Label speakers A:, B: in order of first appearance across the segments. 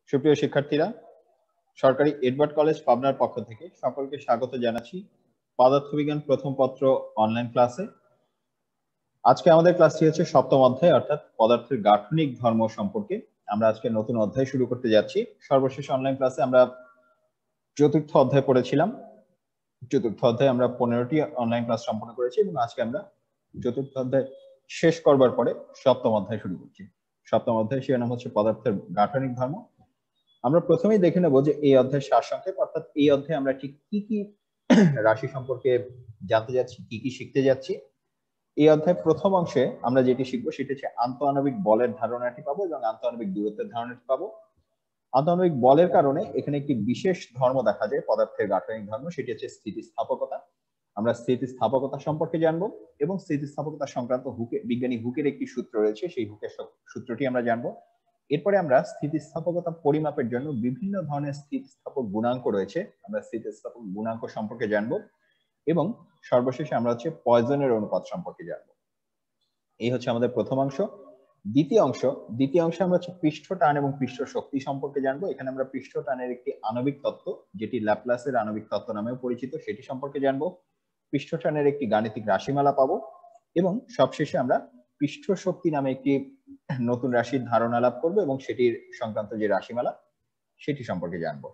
A: সুপ্রিয় শিক্ষার্থীরা, সরকারি এডওয়ার্ড কলেজ পাবনার পক্ষ থেকে সকলকে স্বাগত জানাচ্ছি পদার্থবিজ্ঞান প্রথম পত্র অনলাইন ক্লাসে। আজকে আমাদের ক্লাসটি হচ্ছে সপ্তম অধ্যায় অর্থাৎ পদার্থের গাঠনিক ধর্ম সম্পর্কে। আমরা আজকে নতুন অধ্যায় শুরু করতে যাচ্ছি। সর্বশেষ অনলাইন ক্লাসে আমরা চতুর্থ অধ্যায় পড়েছিলাম। চতুর্থ অধ্যায়ে আমরা 15টি অনলাইন ক্লাস সম্পন্ন করেছি এবং আজকে আমরা চতুর্থ অধ্যায় শেষ করবার পরে সপ্তম অধ্যায় শুরু করছি। সপ্তম অধ্যায় শিরোনাম হচ্ছে পদার্থের গাঠনিক ধর্ম। আমরা প্রথমেই দেখে নেব যে এই অধ্যায়ের সারসংক্ষেপ, অর্থাৎ এই অধ্যায়ে আমরা ঠিক কি কি রাশি সম্পর্কে জানতে যাচ্ছি, কি কি শিখতে যাচ্ছি। এই অধ্যায়ের প্রথম অংশে আমরা যেটি শিখবো সেটি হচ্ছে আন্তঃআণবিক বলের ধারণাটি পাবো এবং আন্তঃআণবিক দূরত্বের ধারণাটি পাবো। আন্তঃআণবিক বলের কারণে এখানে একটি বিশেষ ধর্ম দেখা যায় পদার্থের গাঠনিক ধর্ম, সেটি হচ্ছে স্থিতিস্থাপকতা। আমরা স্থিতিস্থাপকতা সম্পর্কে জানবো এবং স্থিতিস্থাপকতা সংক্রান্ত বিজ্ঞানী হুকের একটি সূত্র রয়েছে, সেই হুকের সূত্রটি আমরা জানবো। এরপরে আমরা স্থিতিস্থাপকতা পরিমাপের জন্য বিভিন্ন ধরনের স্থিতিস্থাপক গুণাঙ্ক রয়েছে, আমরা স্থিতিস্থাপক গুণাঙ্ক সম্পর্কে জানবো এবং সর্বশেষে আমরা হচ্ছে পয়জনের অনুপাত সম্পর্কে জানবো। এই হচ্ছে আমাদের প্রথম অংশ। দ্বিতীয় অংশে আমরা হচ্ছে পৃষ্ঠ টান এবং পৃষ্ঠ শক্তি সম্পর্কে জানবো। এখানে আমরা পৃষ্ঠ টানের একটি আণবিক তত্ত্ব, যেটি ল্যাপ্লাসের আণবিক তত্ত্ব নামেও পরিচিত, সেটি সম্পর্কে জানবো। পৃষ্ঠ টানের একটি গাণিতিক রাশিমালা পাবো এবং সবশেষে আমরা পৃষ্ঠ শক্তি নামে একটি নতুন রাশির ধারণা লাভ করবো এবং সেটির সংক্রান্ত যে রাশিমালা সেটি সম্পর্কে জানবো।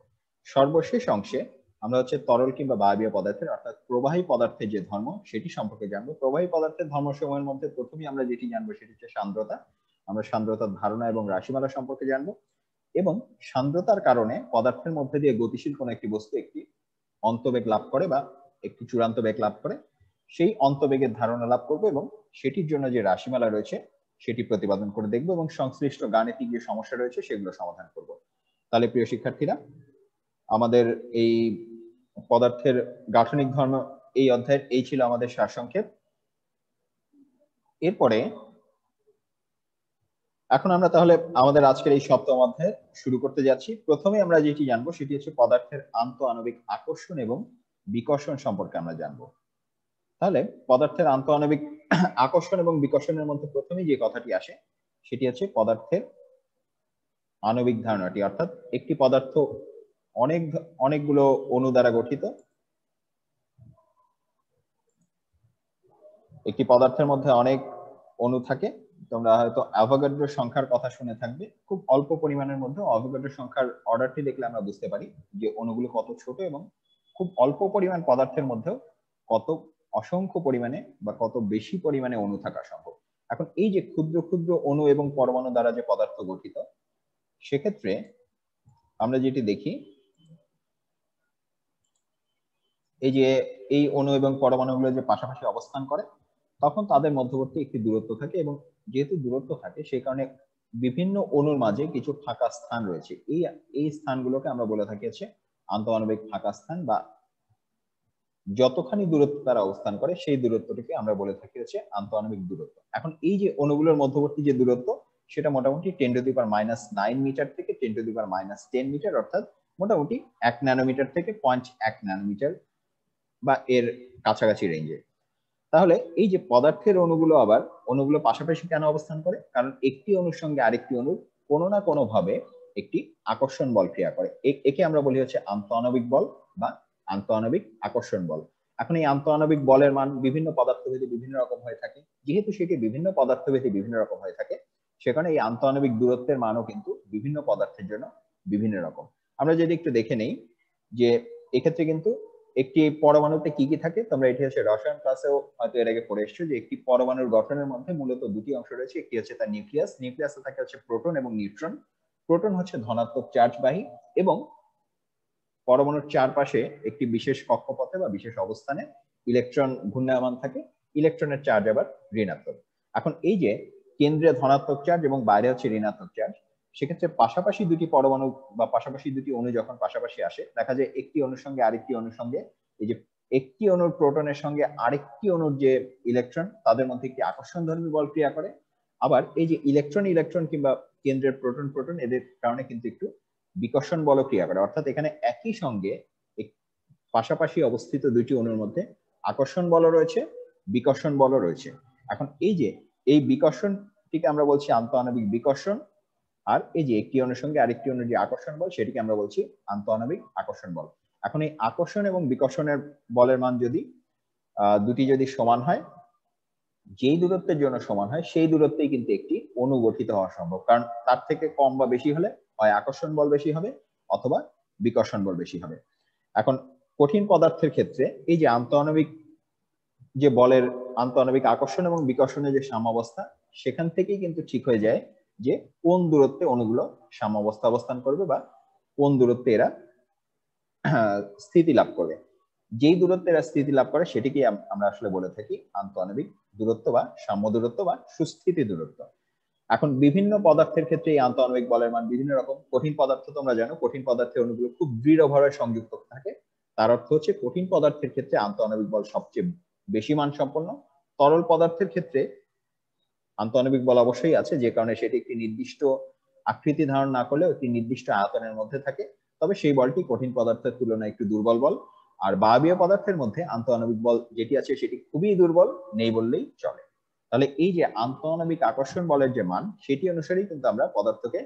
A: সর্বশেষ অংশে আমরা হচ্ছে তরল কিংবা বায়বীয় পদার্থের অর্থাৎ প্রবাহী পদার্থের যে ধর্ম সেটি সম্পর্কে জানবো। প্রবাহী পদার্থের ধর্মসমূহের মধ্যে প্রথমেই আমরা যেটি জানবো সেটি হচ্ছে সান্দ্রতা। আমরা সান্দ্রতার ধারণা এবং রাশিমালা সম্পর্কে জানবো এবং সান্দ্রতার কারণে পদার্থের মধ্যে দিয়ে গতিশীল কোন একটি বস্তু একটি অন্তবেগ লাভ করে বা একটি চূড়ান্ত বেগ লাভ করে, সেই অন্তবেগের ধারণা লাভ করবো এবং সেটির জন্য যে রাশিমালা রয়েছে সেটি প্রতিপাদন করে দেখবো এবং সংশ্লিষ্ট গাণিতিক যে সমস্যা রয়েছে সেগুলো সমাধান করব। তাহলে প্রিয় শিক্ষার্থীরা, আমাদের এই পদার্থের গাঠনিক ধর্ম এই অধ্যায়ের এই ছিল আমাদের সারসংক্ষেপ। এরপরে এখন আমরা তাহলে আমাদের আজকের এই সপ্তম অধ্যায় শুরু করতে যাচ্ছি। প্রথমে আমরা যেটি জানবো সেটি হচ্ছে পদার্থের আন্তঃআণবিক আকর্ষণ এবং বিকর্ষণ সম্পর্কে আমরা জানবো। তাহলে পদার্থের আন্তঃআণবিক আকর্ষণ এবং বিকর্ষণের মধ্যে প্রথমেই যে কথাটি আসে সেটি হচ্ছে পদার্থের আণবিক ধারণাটি, অর্থাৎ একটি পদার্থ অনেকগুলো অণু দ্বারা গঠিত। একটি পদার্থের মধ্যে অনেক অণু থাকে। তোমরা হয়তো অ্যাভোগাড্রো সংখ্যার কথা শুনে থাকবে। খুব অল্প পরিমাণের মধ্যে অ্যাভোগাড্রো সংখ্যার অর্ডারটি দেখলে আমরা বুঝতে পারি যে অণুগুলো কত ছোট এবং খুব অল্প পরিমাণ পদার্থের মধ্যেও কত অসংখ্য পরিমাণে বা কত বেশি পরিমাণে অণু থাকা সম্ভব। এখন এই যে ক্ষুদ্র ক্ষুদ্র অণু এবং পরমাণু দ্বারা যে পদার্থ গঠিত, সেক্ষেত্রে আমরা যেটি দেখি এই যে এই অণু এবং পরমাণুগুলো যে পাশাপাশি অবস্থান করে তখন তাদের মধ্যবর্তী একটি দূরত্ব থাকে এবং যেহেতু দূরত্ব থাকে সেই কারণে বিভিন্ন অণুর মাঝে কিছু ফাঁকা স্থান রয়েছে। এই স্থানগুলোকে আমরা বলে থাকি হচ্ছে আন্তঃআণবিক ফাঁকা স্থান, বা যতখানি দূরত্ব তারা অবস্থান করে সেই দূরত্বটিকে আমরা বলে থাকি হচ্ছে আন্তঃআণবিক দূরত্ব। এখন এই যে অণুগুলোর মধ্যবর্তী যে দূরত্ব সেটা মোটামুটি 10⁻⁹ মিটার থেকে 10⁻⁻10 মিটার, অর্থাৎ মোটামুটি 1 ন্যানোমিটার থেকে 0.1 ন্যানোমিটার বা এর কাছাকাছি রেঞ্জে। তাহলে এই যে পদার্থের অণুগুলো পাশাপাশি কেন অবস্থান করে? কারণ একটি অণুর সঙ্গে আরেকটি অণুর কোনো না কোনো ভাবে একটি আকর্ষণ বল ক্রিয়া করে। একে আমরা বলি হচ্ছে আন্তঃআণবিক বল বা আন্তঃআণবিক আকর্ষণ বল। এখন এই আন্তঃআণবিক বলের মান বিভিন্ন পদার্থভেদে বিভিন্ন রকম হয়ে থাকে। যেহেতু সেটি বিভিন্ন পদার্থভেদে বিভিন্ন রকম হয়ে থাকে, সেখানে এই আন্তঃআণবিক দূরত্বের মানও কিন্তু বিভিন্ন পদার্থের জন্য বিভিন্ন রকম। আমরা যদি একটু দেখে নেই যে এক্ষেত্রে কিন্তু একটি পরমাণুতে কি কি থাকে, তোমরা এটি হচ্ছে রসায়ন ক্লাসেও হয়তো এর আগে পড়ে এসেছো যে একটি পরমাণুর গঠনের মধ্যে মূলত দুটি অংশ রয়েছে। একটি হচ্ছে তার নিউক্লিয়াসে থাকে হচ্ছে প্রোটন এবং নিউট্রন। প্রোটন হচ্ছে ধনাত্মক চার্জবাহী এবং পরমাণুর চারপাশে একটি বিশেষ কক্ষপথে বা বিশেষ অবস্থানে ইলেকট্রন ঘূর্ণায়মান থাকে। ইলেকট্রনের চার্জ আবার ঋণাত্মক। এখন এই যে কেন্দ্রে ধনাত্মক চার্জ এবং বাইরে হচ্ছে ঋণাত্মক চার্জ, সেক্ষেত্রে পাশাপাশি দুটি পরমাণু বা পাশাপাশি দুটি অণু যখন পাশাপাশি আসে, দেখা যায় একটি অণুর সঙ্গে আরেকটি অণুর সঙ্গে এই যে একটি অণুর প্রোটনের সঙ্গে আরেকটি অণুর যে ইলেকট্রন তাদের মধ্যে একটি আকর্ষণধর্মী বল ক্রিয়া করে। আবার এই যে ইলেকট্রন কিংবা কেন্দ্রের প্রোটন এদের কারণে কিন্তু একটু বিকর্ষণ বল ক্রিয়া করে। অর্থাৎ এখানে একই সঙ্গে পাশাপাশি অবস্থিত দুটি অণুর মধ্যে আকর্ষণ বল রয়েছে, বিকর্ষণ বল রয়েছে। এখন এই যে এই বিকর্ষণটিকে আমরা বলছি আন্তঃআণবিক বিকর্ষণ আর এই যে একটি অণুর সঙ্গে আরেকটি অণুর যে আকর্ষণ বল সেটিকে আমরা বলছি আন্তঃআণবিক আকর্ষণ বল। এখন এই আকর্ষণ এবং বিকর্ষণের বলের মান যদি দুটি যদি সমান হয়, যেই দূরত্বের জন্য সমান হয় সেই দূরত্বেই কিন্তু একটি অণু গঠিত হওয়া সম্ভব, কারণ তার থেকে কম বা বেশি হলে হয় আকর্ষণ বল বেশি হবে অথবা বিকর্ষণ বল বেশি হবে। এখন কঠিন পদার্থের ক্ষেত্রে এই যে আন্তঃআণবিক যে বলের আন্তঃআণবিক আকর্ষণ এবং বিকর্ষণের যে সাম্যাবস্থা, সেখান থেকেই কিন্তু ঠিক হয়ে যায় যে কোন দূরত্বে অণুগুলো সাম্যাবস্থা অবস্থান করবে বা কোন দূরত্বে এরা স্থিতি লাভ করবে। যেই দূরত্বে এরা স্থিতি লাভ করে সেটিকে আমরা আসলে বলে থাকি আন্তঃআণবিক দূরত্ব বা সাম্য দূরত্ব বা সুস্থিতি দূরত্ব। এখন বিভিন্ন পদার্থের ক্ষেত্রে এই আন্তঃআণবিক বলের মান বিভিন্ন রকম। কঠিন পদার্থ তোমরা জানো, কঠিন পদার্থের অণুগুলো খুব দৃঢ়ভাবে সংযুক্ত থাকে, তার অর্থ হচ্ছে কঠিন পদার্থের ক্ষেত্রে আন্তঃআণবিক বল সবচেয়ে বেশি মান সম্পন্ন। তরল পদার্থের ক্ষেত্রে আন্তঃআণবিক বল অবশ্যই আছে, যে কারণে সেটি একটি নির্দিষ্ট আকৃতি ধারণ না করলেও একটি নির্দিষ্ট আয়তনের মধ্যে থাকে, তবে সেই বলটি কঠিন পদার্থের তুলনায় একটু দুর্বল বল। আর বায়বীয় পদার্থের মধ্যে আন্তঃআণবিক বল যেটি আছে সেটি খুবই দুর্বল, নেই বললেই চলে। তাহলে এই যে আন্তঃআণবিক আকর্ষণ বলের যে মান, সেটি অনুসারেই কিন্তু আমরা পদার্থকে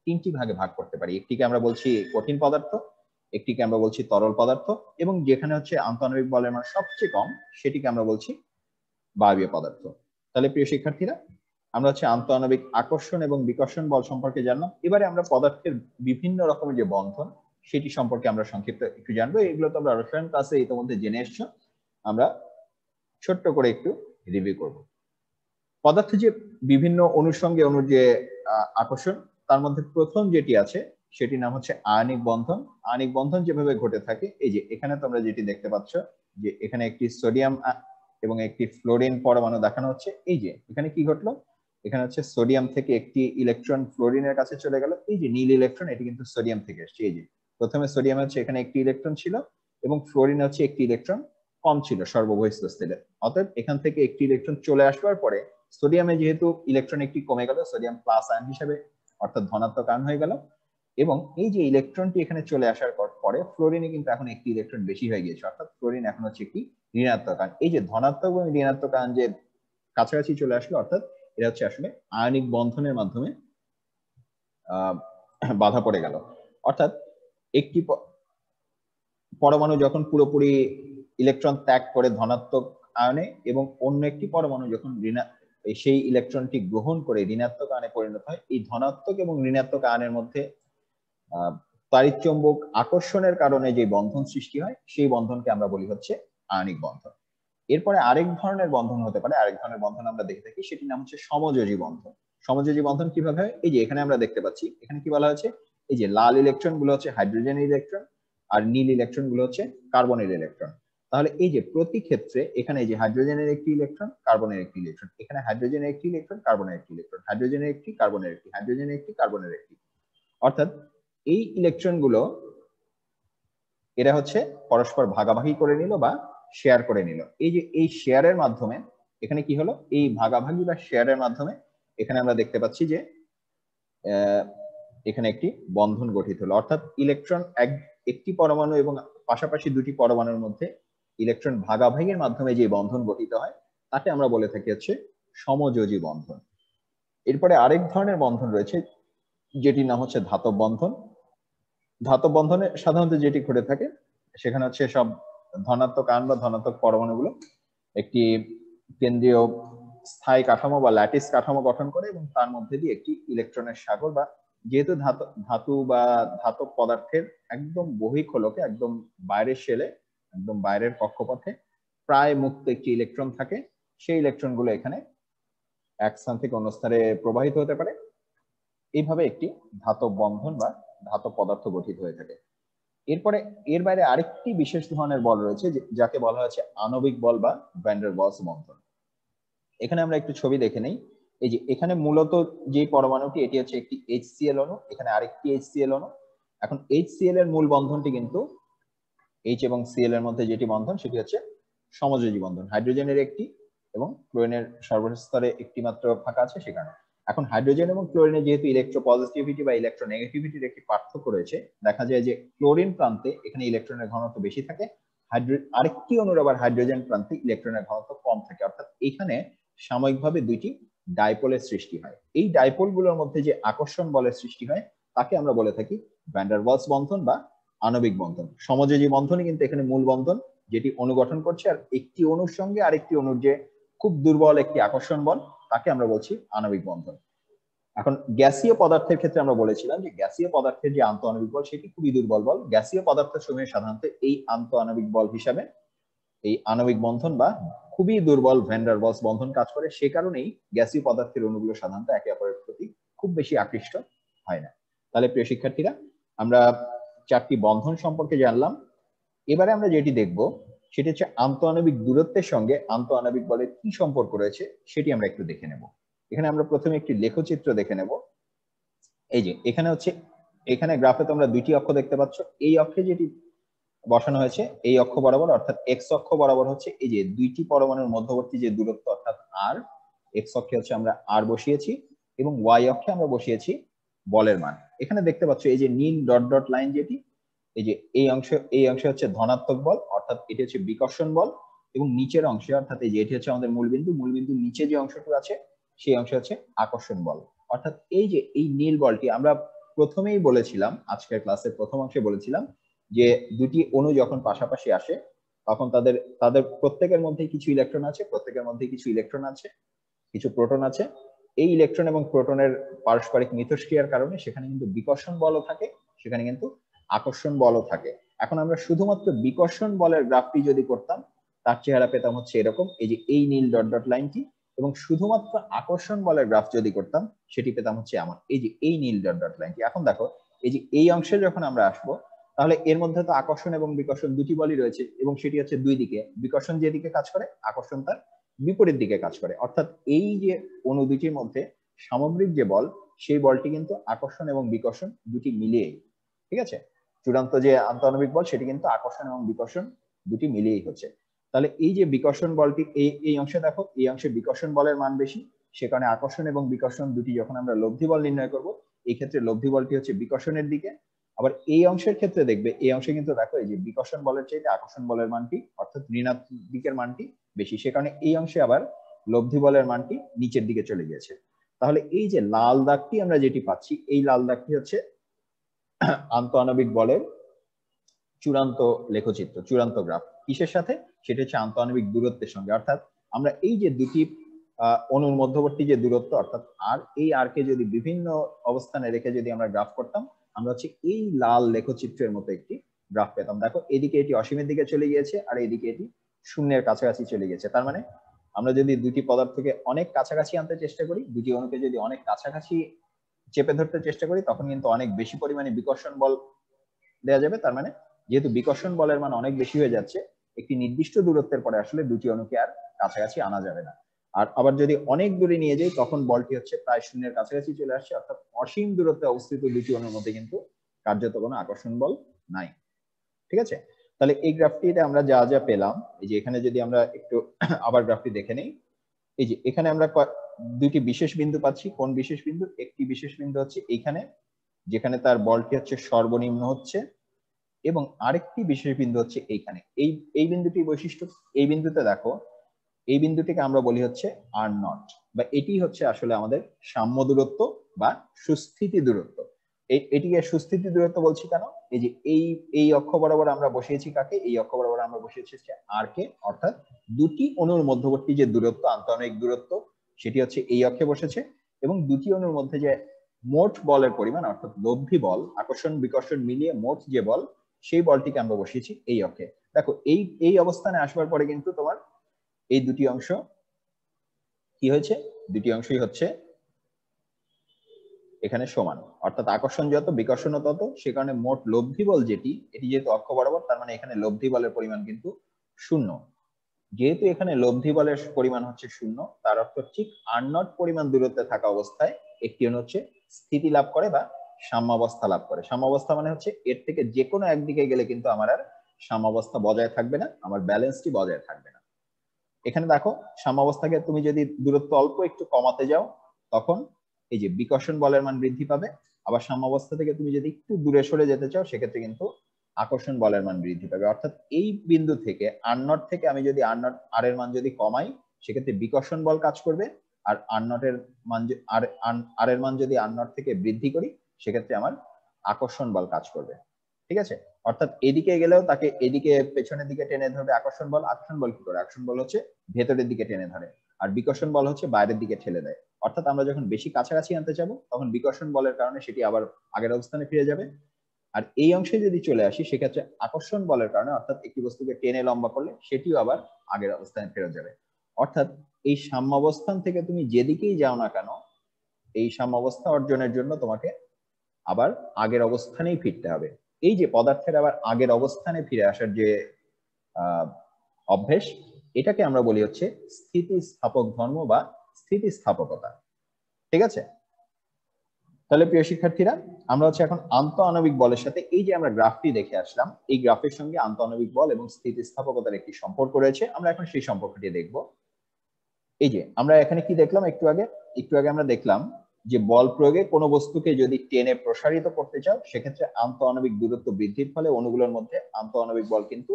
A: তিনটি ভাগে ভাগ করতে পারি। একটিকে আমরা বলছি কঠিন পদার্থ, একটিকে আমরা বলছি তরল পদার্থ, এবং যেখানে হচ্ছে আন্তঃআণবিক বলের মান সবচেয়ে কম সেটিকে আমরা বলছি বায়বীয় পদার্থ। তাহলে প্রিয় শিক্ষার্থীরা, আমরা হচ্ছে আন্তঃআণবিক আকর্ষণ এবং বিকর্ষণ বল সম্পর্কে জানলাম। এবারে আমরা পদার্থের বিভিন্ন রকমের যে বন্ধন সেটি সম্পর্কে আমরা সংক্ষিপ্ত একটু জানবো। এগুলো তো আমরা রসায়ন ক্লাসে ইতিমধ্যে জেনে এসছো, আমরা ছোট্ট করে একটু রিভিউ করব। পদার্থে যে বিভিন্ন অণুর সঙ্গে অণুর যে আকর্ষণ, তার মধ্যে প্রথম যেটি আছে সেটির নাম হচ্ছে আয়নিক বন্ধন। আয়নিক বন্ধন যেভাবে ঘটে থাকে, এই যে এখানে তোমরা যেটি দেখতে পাচ্ছ যে এখানে একটি সোডিয়াম এবং একটি ফ্লোরিন পরমাণু দেখানো হচ্ছে। এই যে এখানে কি ঘটলো, এখানে হচ্ছে সোডিয়াম থেকে একটি ইলেকট্রন ফ্লোরিনের কাছে চলে গেল। এই যে নীল ইলেকট্রন, এটি কিন্তু সোডিয়াম থেকে এসেছে। এই যে প্রথমে সোডিয়াম হচ্ছে এখানে একটি ইলেকট্রন ছিল এবং ফ্লোরিন হচ্ছে একটি ইলেকট্রন কম ছিল সর্ববহিঃস্থ স্থিরে। অতএব এখান থেকে একটি ইলেকট্রন চলে আসবার পরে সোডিয়ামে যেহেতু ইলেকট্রন একটি কমে গেল, সোডিয়াম প্লাস আয়ন হিসেবে অর্থাৎ ধনাত্মক আয়ন হয়ে গেল, এবং এই যে ইলেকট্রনটি এখানে চলে আসার পরে ফ্লোরিনে কিন্তু এখন একটি ইলেকট্রন বেশি হয়ে গিয়েছে, অর্থাৎ ফ্লোরিন এখন হচ্ছে একটি ঋণাত্মক আয়ন। এই যে ধনাত্মক এবং ঋণাত্মক আয়ন যে কাছাকাছি চলে আসলো, অর্থাৎ এটা হচ্ছে আসলে আয়নিক বন্ধনের মাধ্যমে বাধা পড়ে গেল। অর্থাৎ একটি পরমাণু যখন পুরোপুরি ইলেকট্রন ত্যাগ করে ধনাত্মক আয়নে এবং অন্য একটি পরমাণু যখন সেই ইলেকট্রনটি গ্রহণ করে ঋণাত্মক আয়নে পরিণত হয়, এই ধনাত্মক এবং ঋণাত্মক আয়নের মধ্যে তাড়িৎচুম্বক আকর্ষণের কারণে যে বন্ধন সৃষ্টি হয়, সেই বন্ধনকে আমরা বলি হচ্ছে আয়নিক বন্ধন। এরপরে আরেক ধরনের বন্ধন হতে পারে, আরেক ধরনের বন্ধন আমরা দেখে থাকি, সেটির নাম হচ্ছে সমযোজী বন্ধন। সমযোজী বন্ধন কিভাবে হয়, এই যে এখানে আমরা দেখতে পাচ্ছি, এখানে কি বলা হয়েছে, এই যে লাল ইলেকট্রন গুলো হচ্ছে হাইড্রোজেনের ইলেকট্রন আর নীল ইলেকট্রন গুলো হচ্ছে কার্বনের ইলেকট্রন। তাহলে এই যে প্রতি ক্ষেত্রে এখানে এই যে হাইড্রোজেনের একটি ইলেকট্রন, কার্বনের একটি ইলেকট্রন, এখানে হাইড্রোজেনের একটি ইলেকট্রন, কার্বনের একটি ইলেকট্রন, হাইড্রোজেনের একটি, কার্বনের একটি, হাইড্রোজেনের একটি, কার্বনের একটি, অর্থাৎ এই ইলেকট্রন গুলো এরা হচ্ছে পরস্পর ভাগাভাগি করে নিল বা শেয়ার করে নিল। এই যে এই শেয়ারের মাধ্যমে এখানে কি হলো, এই ভাগাভাগি বা শেয়ারের মাধ্যমে এখানে আমরা দেখতে পাচ্ছি যে এখানে একটি বন্ধন গঠিত হলো, অর্থাৎ ইলেকট্রন একটি পরমাণু এবং পাশাপাশি দুটি পরমাণুর মধ্যে ইলেকট্রন ভাগাভাগির মাধ্যমে যে বন্ধন গঠিত হয় তাকে আমরা বলে থাকি হচ্ছে সমযোজী বন্ধন। এরপরে আরেক ধরনের বন্ধন রয়েছে যেটির নাম হচ্ছে ধাতব বন্ধন। ধাতব বন্ধনে সাধারণত যেটি ঘটে থাকে সেখানে হচ্ছে সব ধনাত্মক আয়ন বা ধনাত্মক পরমাণুগুলো একটি কেন্দ্রীয় স্থায়ী কাঠামো বা ল্যাটিস কাঠামো গঠন করে এবং তার মধ্যে দিয়ে একটি ইলেকট্রনের সাগর, বা যেহেতু ধাতু বা ধাতব পদার্থের একদম বহিঃখলকে, একদম বাইরের শেলে, একদম বাইরের কক্ষপথে প্রায় মুক্ত একটি ইলেকট্রন থাকে, সেই ইলেকট্রন গুলো এখানে এক স্থান থেকে অন্য স্থানে প্রবাহিত হতে পারে। এইভাবে একটি ধাতব বন্ধন বা ধাতব পদার্থ গঠিত হয়ে থাকে। এরপরে এর বাইরে আরেকটি বিশেষ ধরনের বল রয়েছে যাকে বলা হয়েছে আণবিক বল বা ভ্যান ডার ওয়ালস বন্ধন। এখানে আমরা একটু ছবি দেখে নেই। এই যে এখানে মূলত যে পরমাণুটি, এটি হচ্ছে একটি HCl অণু, এখানে আরেকটি HCl অণু। এখন HCl এর মূল বন্ধনটি কিন্তু H এবং Cl এর মধ্যে যেটি বন্ধন সেটি হচ্ছে সমযোজী বন্ধন। হাইড্রোজেনের একটি এবং ক্লোরিনের সর্বশেষ স্তরে একটি মাত্র ফাঁকা আছে সেখানে। এখন হাইড্রোজেন এবং ক্লোরিনের যেহেতু ইলেকট্রোপজিটিভিটি বা ইলেকট্রোনেগেটিভিটির একটি পার্থক্য রয়েছে, দেখা যায় যে ক্লোরিন প্রান্তে এখানে ইলেকট্রনের ঘনত্ব বেশি থাকে, আরেকটি অণুর আবার হাইড্রোজেন প্রান্তে ইলেকট্রনের ঘনত্ব কম থাকে, অর্থাৎ এখানে সাময়িকভাবে দুইটি ডাইপোলের সৃষ্টি হয়। এই ডাইপোলগুলোর মধ্যে যে আকর্ষণ বলের সৃষ্টি হয় তাকে আমরা বলে থাকি ভ্যান ডার ওয়ালস বন্ধন বা আণবিক বন্ধন। সমযোজী বন্ধনই কিন্তু এখানে মূল বন্ধন, যেটি অণু গঠন করছে, আর একটি অণুর সঙ্গে আরেকটি অণুর যে খুব দুর্বল একটি আকর্ষণ বল তাকে আমরা বলছি আণবিক বন্ধন। এখন গ্যাসীয় পদার্থের ক্ষেত্রে আমরা বলেছিলাম যে গ্যাসীয় পদার্থের যে আন্তঃআণবিক বল সেটি খুবই দুর্বল বল। গ্যাসীয় পদার্থের সমূহে সাধারণত এই আন্তঃআণবিক বল হিসাবে এই আণবিক বন্ধন বা খুবই দুর্বল ভ্যান ডার ওয়ালস বন্ধন কাজ করে। সে কারণেই গ্যাসীয় পদার্থের অণুগুলো সাধারণত একে অপরের প্রতি খুব বেশি আকৃষ্ট হয় না। তাহলে প্রিয় শিক্ষার্থীরা, আমরা 4টি বন্ধন সম্পর্কে জানলাম। এবারে আমরা যেটি দেখব সেটি হচ্ছে আন্তঃআণবিক দূরত্বের সঙ্গে আন্তঃআণবিক বলের কি সম্পর্ক রয়েছে সেটি আমরা একটু দেখে নেব। এখানে আমরা প্রথমে একটি লেখচিত্র দেখে নেব। এই যে এখানে হচ্ছে, এখানে গ্রাফে তোমরা দুইটি অক্ষ দেখতে পাচ্ছ। এই অক্ষে যেটি বসানো হয়েছে এই অক্ষ বরাবর অর্থাৎ এক্স অক্ষ বরাবর হচ্ছে এই যে দুইটি পরমাণুর মধ্যবর্তী যে দূরত্ব অর্থাৎ আর, এক্স অক্ষে হচ্ছে আমরা আর বসিয়েছি এবং ওয়াই অক্ষে আমরা বসিয়েছি বলের মান। এখানে দেখতে পাচ্ছ এই যে নীল ডট ডট লাইন যেটি, এই যে এই অংশে হচ্ছে ধনাত্মক বল অর্থাৎ এটি হচ্ছে বিকর্ষণ বল, এবং নিচের অংশে অর্থাৎ এই যে এটি হচ্ছে আমাদের মূলবিন্দু নিচে যে অংশটুকু আছে সেই অংশ হচ্ছে আকর্ষণ বল। অর্থাৎ এই যে এই নীল বলটি আমরা প্রথমেই বলেছিলাম, আজকের ক্লাসের প্রথম অংশে বলেছিলাম যে দুটি অণু যখন পাশাপাশি আসে তখন তাদের প্রত্যেকের মধ্যে কিছু ইলেকট্রন আছে, কিছু প্রোটন আছে। এই ইলেকট্রন এবং প্রোটনের পারস্পরিক মিথস্ক্রিয়ার কারণে সেখানে কিন্তু বিকর্ষণ বলও থাকে, সেখানে কিন্তু আকর্ষণ বলও থাকে। এখন আমরা শুধুমাত্র বিকর্ষণ বলের গ্রাফটি যদি করতাম তার চেহারা পেতাম হচ্ছে এরকম, এই যে এই নীল ডট ডট লাইনটি, এবং শুধুমাত্র আকর্ষণ বলের গ্রাফ যদি করতাম সেটি পেতাম হচ্ছে আমার এই যে এই নীল ডট ডট লাইনটি। এখন দেখো এই যে এই অংশে যখন আমরা আসবো তাহলে এর মধ্যে তো আকর্ষণ এবং বিকর্ষণ দুটি বলই রয়েছে এবং সেটি হচ্ছে দুই দিকে, বিকর্ষণ যেদিকে কাজ করে আকর্ষণ তার বিপরীত দিকে কাজ করে। অর্থাৎ এই যে অণু দুটির মধ্যে সামগ্রিক যে বল সেই বলটি কিন্তু আকর্ষণ এবং বিকর্ষণ দুটি মিলিয়েই, ঠিক আছে, চূড়ান্ত যে আন্তঃআণবিক বল সেটি কিন্তু আকর্ষণ এবং বিকর্ষণ দুটি মিলিয়েই হচ্ছে। তাহলে এই যে বিকর্ষণ বলটি এই অংশে দেখো, এই অংশে বিকর্ষণ বলের মান বেশি, সে কারণে আকর্ষণ এবং বিকর্ষণ দুটি যখন আমরা লব্ধি বল নির্ণয় করব এই ক্ষেত্রে লব্ধি বলটি হচ্ছে বিকর্ষণের দিকে। আবার এই অংশের ক্ষেত্রে দেখবে এই অংশে কিন্তু দেখো এই যে বিকর্ষণ বলের চাইতে আকর্ষণ বলের মানটি অর্থাৎ ঋণাত্মক দিকের মানটি বেশি, সে কারণে এই অংশে আবার লব্ধি বলের মানটি নিচের দিকে চলে গিয়েছে। তাহলে এই যে লাল দাগটি আমরা যেটি পাচ্ছি এই লাল দাগটি হচ্ছে আন্তঃআণবিক বলের চূড়ান্ত লেখচিত্র, চূড়ান্ত গ্রাফ। কিসের সাথে? সেটা হচ্ছে আন্তঃআণবিক দূরত্বের সঙ্গে। অর্থাৎ আমরা এই যে দুটি অণুর মধ্যবর্তী যে দূরত্ব অর্থাৎ আর, এই আর কে যদি বিভিন্ন অবস্থানে রেখে যদি আমরা গ্রাফ করতাম আমরা হচ্ছে এই লাল লেখচিত্রের মতো একটি গ্রাফ পেতাম। দেখো এদিকে এটি অসীমের দিকে চলে গিয়েছে আর এইদিকে এটি শূন্যের কাছাকাছি চলে গেছে। তার মানে আমরা যদি দুটি পদার্থকে অনেক কাছাকাছি আনতে চেষ্টা করি, দুটি অণুকে যদি অনেক কাছাকাছি চেপে ধরতে চেষ্টা করি তখন কিন্তু অনেক বেশি পরিমাণে বিকর্ষণ বল দেওয়া যাবে। তার মানে যেহেতু বিকর্ষণ বলের মান অনেক বেশি হয়ে যাচ্ছে একটি নির্দিষ্ট দূরত্বের পরে আসলে দুটি অণুকে আর কাছাকাছি আনা যাবে না। আর আবার যদি অনেক দূরে নিয়ে যাই তখন বলটি হচ্ছে প্রায় শূন্যের কাছাকাছি চলে আসছে, অর্থাৎ অসীম দূরত্বে অবস্থিত দুটি অণুর মধ্যে কিন্তু কার্যত কোনো আকর্ষণ বল নাই। ঠিক আছে, তাহলে এই গ্রাফটিতে আমরা যা যা পেলাম, এই যে এখানে যদি আমরা একটু আবার গ্রাফটি দেখে নেই, এই যে এখানে আমরা দুটি বিশেষ বিন্দু পাচ্ছি। কোন বিশেষ বিন্দু? একটি বিশেষ বিন্দু হচ্ছে এইখানে যেখানে তার বলটি হচ্ছে সর্বনিম্ন হচ্ছে, এবং আরেকটি বিশেষ বিন্দু হচ্ছে এইখানে। এই বিন্দুটির বৈশিষ্ট্য, এই বিন্দুতে দেখো এই বিন্দুটিকে আমরা বলি হচ্ছে আর নট, বা এটি হচ্ছে আসলে আমাদের সাম্য দূরত্ব বা সুস্থিতি দূরত্ব। এটিকে সুস্থিতি দূরত্ব বলছি কেন? এই যে এই অক্ষ বরাবর আমরা বসিয়েছি কাকে? এই অক্ষ বরাবর আমরা বসিয়েছি আর কে, অর্থাৎ দুটি অণুর মধ্যবর্তী যে দূরত্ব আন্তঃআণবিক দূরত্ব সেটি হচ্ছে এই অক্ষে বসেছে, এবং দুটি অণুর মধ্যে যে মোট বলের পরিমাণ অর্থাৎ লব্ধি বল আকর্ষণ বিকর্ষণ মিলিয়ে মোট যে বল সেই বলটিকে আমরা বসিয়েছি এই অক্ষে। দেখো এই অবস্থানে আসবার পরে কিন্তু তোমার এই দুটি অংশ কি হয়েছে? দুটি অংশই হচ্ছে এখানে সমান, অর্থাৎ আকর্ষণ যত বিকর্ষণ তত, সে কারণে মোট লব্ধি বল যেটি, এটি যেহেতু অক্ষ বরাবর তার মানে এখানে লব্ধি বলের পরিমাণ কিন্তু শূন্য। যেহেতু এখানে লব্ধি বলের পরিমাণ হচ্ছে শূন্য তার অর্থ ঠিক আর নট পরিমাণ দূরত্বে থাকা অবস্থায় একটি অণু হচ্ছে স্থিতি লাভ করে বা সাম্যাবস্থা লাভ করে। সাম্যাবস্থা মানে হচ্ছে এর থেকে যে কোনো একদিকে গেলে কিন্তু আমার আর সাম্যাবস্থা বজায় থাকবে না, আমার ব্যালেন্সটি বজায় থাকবে না। এখানে দেখো সাম্যাবস্থাকে তুমি যদি দূরত্ব অল্প একটু কমাতে যাও তখন এই যে বিকর্ষণ বলের মান বৃদ্ধি পাবে, আবার সাম্যাবস্থা থেকে তুমি যদি একটু দূরে সরে যেতে চাও সেক্ষেত্রে কিন্তু আকর্ষণ বলের মান বৃদ্ধি পাবে। অর্থাৎ এই বিন্দু থেকে আর নট থেকে আমি যদি আর এর মান যদি কমাই সেক্ষেত্রে বিকর্ষণ বল কাজ করবে, আর আর নটের মান আর এর মান যদি আর নট থেকে বৃদ্ধি করি সেক্ষেত্রে আমার আকর্ষণ বল কাজ করবে। ঠিক আছে, অর্থাৎ এদিকে গেলেও তাকে এদিকে পেছনের দিকে টেনে ধরবে আকর্ষণ বল। আকর্ষণ বল কি করে? আকর্ষণ বল হচ্ছে ভেতরের দিকে টেনে ধরে, আর বিকর্ষণ বল হচ্ছে বাইরের দিকে ঠেলে দেয়। অর্থাৎ আমরা যখন বেশি কাছাকাছি আনতে যাবো তখন বিকর্ষণ বলের কারণে সেটি আবার আগের অবস্থানে ফিরে যাবে। আর এই অংশে যদি চলে আসি সেক্ষেত্রে আকর্ষণ বলের কারণে, অর্থাৎ একটি বস্তুকে টেনে লম্বা করলে সেটিও আবার আগের অবস্থানে ফেরত যাবে। অর্থাৎ এই সাম্যাবস্থান থেকে তুমি যেদিকেই যাও না কেন, এই সাম্যাবস্থা অর্জনের জন্য তোমাকে আবার আগের অবস্থানেই ফিরতে হবে। এই যে পদার্থের আবার আগের অবস্থানে ফিরে আসার যে অভ্যেস, এটাকে আমরা বলি হচ্ছে স্থিতিস্থাপক ধর্ম বা স্থিতিস্থাপকতা। ঠিক আছে, তাহলে প্রিয় শিক্ষার্থীরা, আমরা হচ্ছে এখন আন্তঃআণবিক বলের সাথে এই যে আমরা গ্রাফটি দেখে আসলাম, এই গ্রাফের সঙ্গে আন্তঃআণবিক বল এবং স্থিতিস্থাপকতার একটি সম্পর্ক রয়েছে। আমরা এখন সেই সম্পর্কটি দেখব। এই যে আমরা এখানে কি দেখলাম, একটু আগে আমরা দেখলাম যে বল প্রয়োগে কোনো বস্তুকে যদি টেনে প্রসারিত করতে চাও সেক্ষেত্রে আন্তঃআণবিক দূরত্ব বৃদ্ধির ফলে অণুগুলোর মধ্যে আন্তঃআণবিক বল কিন্তু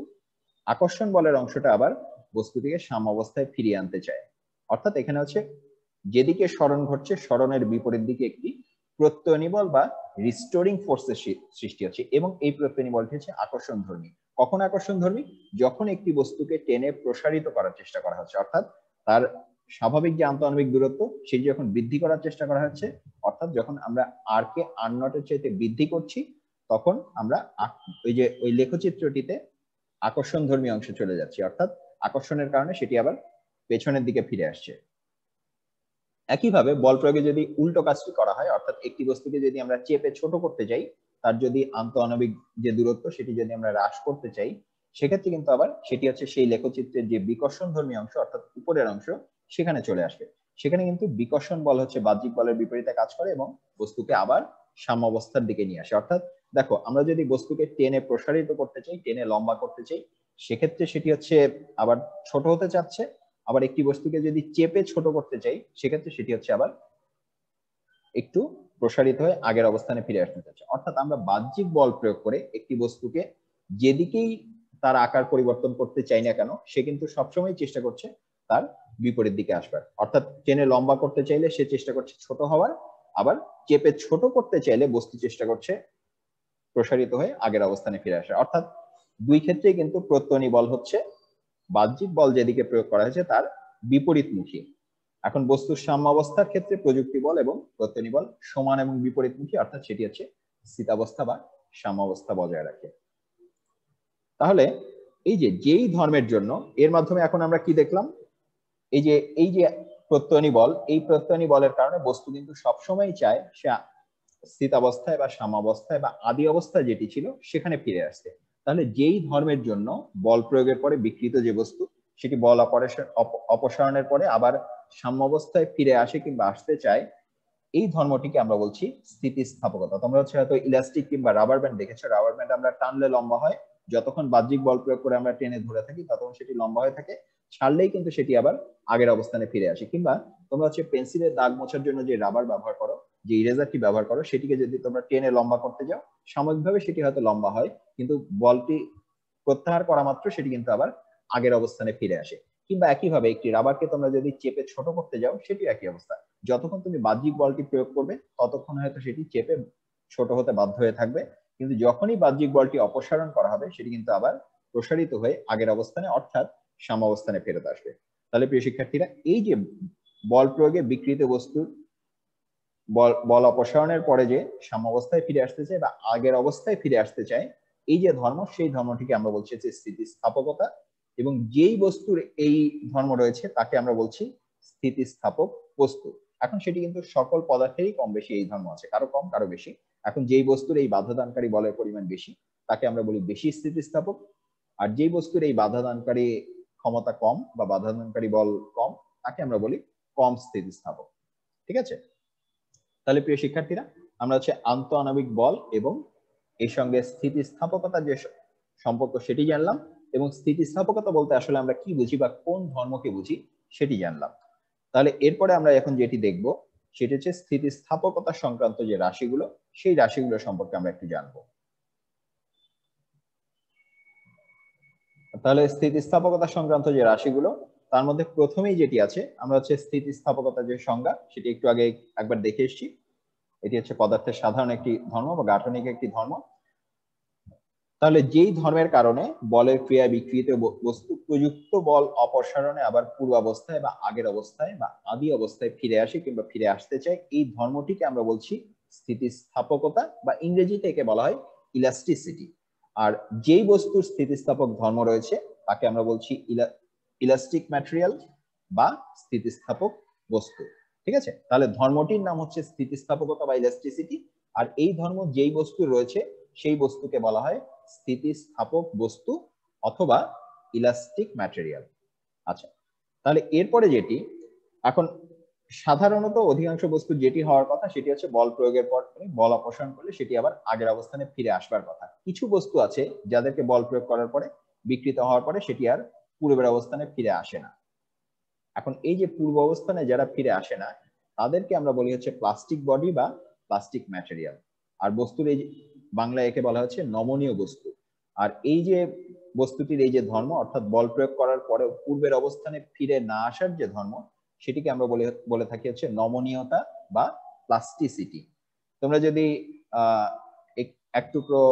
A: আকর্ষণ বলের অংশটা আবার বস্তুটিকে সাম্যাবস্থায় ফিরিয়ে আনতে চায়। অর্থাৎ এখানে হচ্ছে যেদিকে সরণ ঘটছে সরণের বিপরীত দিকে একটি প্রত্যয়নী বল বা রিস্টোরিং ফোর্সের সৃষ্টি হচ্ছে, এবং এই প্রত্যয়নী বলটি হচ্ছে আকর্ষণ ধর্মী। কখন আকর্ষণ ধর্মী? যখন একটি বস্তুকে টেনে প্রসারিত করার চেষ্টা করা হচ্ছে, অর্থাৎ তার স্বাভাবিক যে আন্তঃআণবিক দূরত্ব সেটি যখন বৃদ্ধি করার চেষ্টা করা হচ্ছে, অর্থাৎ যখন আমরা আর কে আর নটের চাইতে বৃদ্ধি করছি তখন আমরা ওই লেখচিত্রটিতে আকর্ষণ ধর্মী অংশে চলে যাচ্ছি, অর্থাৎ আকর্ষণের কারণে সেটি আবার পেছনের দিকে ফিরে আসছে। একইভাবে বল প্রয়োগে যদি উল্টো কাজটি করা হয়, অর্থাৎ একটি বস্তুকে যদি আমরা চেপে ছোট করতে চাই, তার যদি আন্তঃআণবিক যে দূরত্ব সেটি যদি আমরা হ্রাস করতে চাই, সেক্ষেত্রে কিন্তু আবার সেটি হচ্ছে সেই লেখচিত্রের যে বিকর্ষণ ধর্মী অংশ অর্থাৎ উপরের অংশ সেখানে চলে আসবে। সেখানে কিন্তু বিকর্ষণ বল হচ্ছে বাহ্যিক বলের বিপরীতে কাজ করে এবং বস্তুকে আবার সাম্যাবস্থার দিকে নিয়ে আসে। অর্থাৎ দেখো, আমরা যদি বস্তুকে টেনে প্রসারিত করতে চাই, টেনে লম্বা করতে চাই, সেক্ষেত্রে সেটি হচ্ছে আবার ছোট হতে চাচ্ছে। আবার একটি বস্তুকে যদি চেপে ছোট করতে চাই সেক্ষেত্রে সেটি হচ্ছে আবার একটু প্রসারিত হয়ে আগের অবস্থানে ফিরে আসতে চাচ্ছে। অর্থাৎ আমরা বাহ্যিক বল প্রয়োগ করে একটি বস্তুকে যেদিকেই তার আকার পরিবর্তন করতে চাই না কেন, সে কিন্তু সবসময় চেষ্টা করছে তার বিপরীত দিকে আসবার। অর্থাৎ টেনে লম্বা করতে চাইলে সে চেষ্টা করছে ছোট হওয়ার, আবার চেপে ছোট করতে চাইলে বস্তু চেষ্টা করছে প্রসারিত হয়ে আগের অবস্থানে ফিরে আসা। অর্থাৎ দুই ক্ষেত্রেই কিন্তু প্রত্যয়নী বল হচ্ছে বাহ্যিক বল যেদিকে প্রয়োগ করা হয়েছে তার বিপরীতমুখী। এখন বস্তুর সাম্যাবস্থার ক্ষেত্রে প্রযুক্তি বল এবং প্রত্যয়নী বল সমান এবং বিপরীতমুখী, অর্থাৎ সেটি হচ্ছে স্থিতাবস্থা বা সাম্যাবস্থা বজায় রাখে। তাহলে এই যে যেই ধর্মের জন্য, এর মাধ্যমে এখন আমরা কি দেখলাম, এই যে প্রত্যয়নী বল, এই প্রত্যয়নী বলের কারণে বস্তু কিন্তু সবসময় চায় সে স্থিতাবস্থায় বা সাম্যাবস্থায় বা আদি অবস্থায় যেটি ছিল সেখানে ফিরে আসতে। তাহলে যেই ধর্মের জন্য বল প্রয়োগের পরে বিকৃত যে বস্তু সেটি বল অপসারণের পরে আবার সাম্যাবস্থায় ফিরে আসে কিংবা আসতে চায়, এই ধর্মটিকে আমরা বলছি স্থিতিস্থাপকতা। তোমরা হচ্ছে হয়তো ইলাস্টিক কিংবা রাবার ব্যান্ড দেখেছো। রাবার ব্যান্ড আমরা টানলে লম্বা হয়, যতক্ষণ বাহ্যিক বল প্রয়োগ করে আমরা টেনে ধরে থাকি ততক্ষণ সেটি লম্বা হয়ে থাকে, ছাড়লেই কিন্তু সেটি আবার আগের অবস্থানে ফিরে আসে। কিংবা তোমরা হচ্ছে পেন্সিলের দাগ মোছার জন্য যে রাবার ব্যবহার করো, যে ইরেজারটি ব্যবহার করো, সেটিকে যদি তোমরা টেনে লম্বা করতে যাও সাময়িকভাবে সেটি হয়তো লম্বা হয়, কিন্তু বলটি প্রত্যাহার করা মাত্র সেটি কিন্তু আবার আগের অবস্থানে ফিরে আসে। কিংবা একইভাবে একটি রাবারকে তোমরা যদি চেপে ছোট করতে যাও সেটি একই অবস্থা, যতক্ষণ তুমি বাহ্যিক বলটি প্রয়োগ করবে ততক্ষণ হয়তো সেটি চেপে ছোট হতে বাধ্য হয়ে থাকবে, কিন্তু যখনই বাহ্যিক বলটি অপসারণ করা হবে সেটি কিন্তু আবার প্রসারিত হয়ে আগের অবস্থানে অর্থাৎ সাম্যাবস্থানে ফেরত আসবে। তাহলে প্রিয় শিক্ষার্থীরা, এই যে বল প্রয়োগে বিকৃত বস্তুর বল অপসারণের পরে যে সাম্যাবস্থায় ফিরে আসতে চায় বা আগের অবস্থায় ফিরে আসতে চায়, এই যে ধর্ম, সেই ধর্মটিকে আমরা বলছি যে স্থিতিস্থাপকতা। এবং যেই বস্তুর এই ধর্ম রয়েছে তাকে আমরা বলছি স্থিতিস্থাপক বস্তু। এখন সেটি কিন্তু সকল পদার্থেরই কম বেশি এই ধর্ম আছে, কারো কম কারো বেশি। এখন যেই বস্তুর এই বাধাদানকারী বলের পরিমাণ বেশি তাকে আমরা বলি বেশি স্থিতিস্থাপক, আর যেই বস্তুর এই বাধাদানকারী ক্ষমতা কম বা বাধাদানকারী বল কম তাকে আমরা বলি কম স্থিতিস্থাপক। ঠিক আছে, তাহলে প্রিয় শিক্ষার্থীরা, আমরা হচ্ছে আন্তঃআণবিক বল এবং এর সঙ্গে স্থিতিস্থাপকতার যে সম্পর্ক সেটি জানলাম, এবং স্থিতিস্থাপকতা বলতে আসলে আমরা কি বুঝি বা কোন ধর্মকে বুঝি সেটি জানলাম। তাহলে এরপরে আমরা এখন যেটি দেখব সেটি হচ্ছে স্থিতিস্থাপকতা সংক্রান্ত যে রাশিগুলো, সেই রাশিগুলো সম্পর্কে আমরা একটু জানবো। তাহলে স্থিতিস্থাপকতা সংক্রান্ত যে রাশিগুলো, তার মধ্যে প্রথমেই যেটি আছে আমরা হচ্ছে স্থিতিস্থাপকতার যে সংজ্ঞা সেটি একটু আগে একবার দেখে এসেছি। এটি হচ্ছে পদার্থের সাধারণ একটি ধর্ম বা গাঠনিক একটি ধর্ম। তাহলে যেই ধর্মের কারণে বলের ক্রিয়া বিক্রিয়িত বস্তু প্রযুক্ত বল অপসারণে আবার পূর্বাবস্থায় বা আগের অবস্থায় বা আদি অবস্থায় ফিরে আসে কিংবা ফিরে আসতে চায়, এই ধর্মটিকে আমরা বলছি স্থিতিস্থাপকতা বা ইংরেজিতে একে বলা হয় ইলাস্টিসিটি। আর যেই বস্তুর স্থিতিস্থাপক ধর্ম রয়েছে তাকে আমরা বলছি ইলাস্টিক ম্যাটেরিয়াল বা স্থিতিস্থাপক বস্তু। ঠিক আছে, তাহলে ধর্মটির নাম হচ্ছে স্থিতিস্থাপকতা বা ইলাস্টিসিটি। আর এই ধর্ম যেই বস্তু রয়েছে সেই বস্তুকে বলা হয় স্থিতিস্থাপক বস্তু অথবা ইলাস্টিক ম্যাটেরিয়াল। আচ্ছা, তাহলে এরপরে যেটি এখন সাধারণত অধিকাংশ বস্তু যেটি হওয়ার কথা সেটি হচ্ছে বল প্রয়োগের পর বল অপসারণ করলে সেটি আবার আগের অবস্থানে ফিরে আসবার কথা। কিছু বস্তু আছে যাদেরকে বল প্রয়োগ করার পরে বিকৃত হওয়ার পরে সেটি আর পূর্বের অবস্থানে ফিরে আসে না। এখন এই যে পূর্ব অবস্থানে যারা ফিরে আসে না তাদেরকে আমরা বলি হচ্ছে প্লাস্টিক বডি বা প্লাস্টিক ম্যাটেরিয়াল। আর বস্তুর এই বাংলায় একে বলা হচ্ছে নমনীয় বস্তু। আর এই যে বস্তুটির এই যে ধর্ম অর্থাৎ বল প্রয়োগ করার পরেও পূর্বের অবস্থানে ফিরে না আসার যে ধর্ম সেটিকে আমরা বলে থাকি হচ্ছে নমনীয়তা বা প্লাস্টিসিটি। তোমরা যদি এক টুকরো